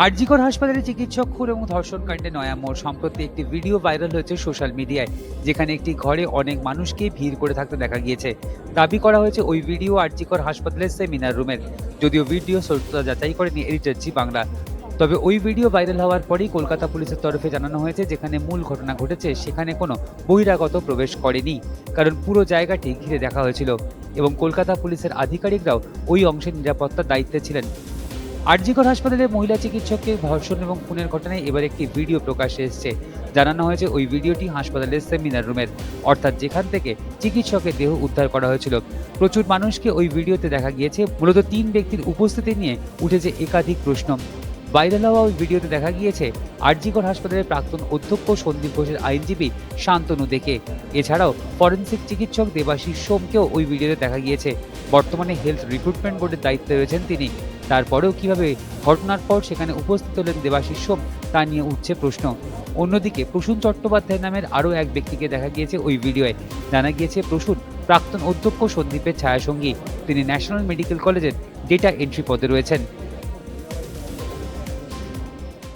আরজিকর হাসপাতালে চিকিৎসক খুন এবং ধর্ষণকাণ্ডে নয়া মোড়। সম্প্রতি একটি ভিডিও ভাইরাল হয়েছে সোশ্যাল মিডিয়ায়, যেখানে একটি ঘরে অনেক মানুষকে ভিড় করে থাকতে দেখা গিয়েছে। দাবি করা হয়েছে ওই ভিডিও আরজিকর হাসপাতালের সেমিনার রুমের। যদিও ভিডিও সত্যতা যাচাই করেনি এডিটর জি বাংলা। তবে ওই ভিডিও ভাইরাল হওয়ার পরেই কলকাতা পুলিশের তরফে জানানো হয়েছে, যেখানে মূল ঘটনা ঘটেছে সেখানে কোনো বহিরাগত প্রবেশ করেনি, কারণ পুরো জায়গাটি ঘিরে দেখা হয়েছিল এবং কলকাতা পুলিশের আধিকারিকরাও ওই অংশের নিরাপত্তার দায়িত্বে ছিলেন। আরজিকর হাসপাতালে মহিলা চিকিৎসককে ধর্ষণ এবং খুনের ঘটনায় এবার একটি ভিডিও প্রকাশ্যে এসেছে। জানানো হয়েছে ওই ভিডিওটি হাসপাতালের সেমিনার রুমের, অর্থাৎ যেখান থেকে চিকিৎসকের দেহ উদ্ধার করা হয়েছিল। প্রচুর মানুষকে ওই ভিডিওতে দেখা গিয়েছে। মূলত 3 ব্যক্তির উপস্থিতি নিয়ে উঠেছে একাধিক প্রশ্ন। ভাইরাল হওয়া ওই ভিডিওতে দেখা গিয়েছে আরজিকর হাসপাতালের প্রাক্তন অধ্যক্ষ সন্দীপ ঘোষের আইনজীবী শান্তনু দেখে। এছাড়াও ফরেনসিক চিকিৎসক দেবাশিস সোমকেও ওই ভিডিওতে দেখা গিয়েছে। বর্তমানে হেলথ রিক্রুটমেন্ট বোর্ডের দায়িত্বে রয়েছেন তিনি। তারপরেও কিভাবে ঘটনার পর সেখানে উপস্থিত হলেন দেবাশিস সোম, তা নিয়ে উঠছে প্রশ্ন। অন্যদিকে প্রসূন চট্টোপাধ্যায় নামের আরও এক ব্যক্তিকে দেখা গিয়েছে ওই ভিডিওয়। জানা গিয়েছে প্রসূন প্রাক্তন অধ্যক্ষ সন্দীপের ছায়াসঙ্গী। তিনি ন্যাশনাল মেডিকেল কলেজের ডেটা এন্ট্রি পদে রয়েছেন।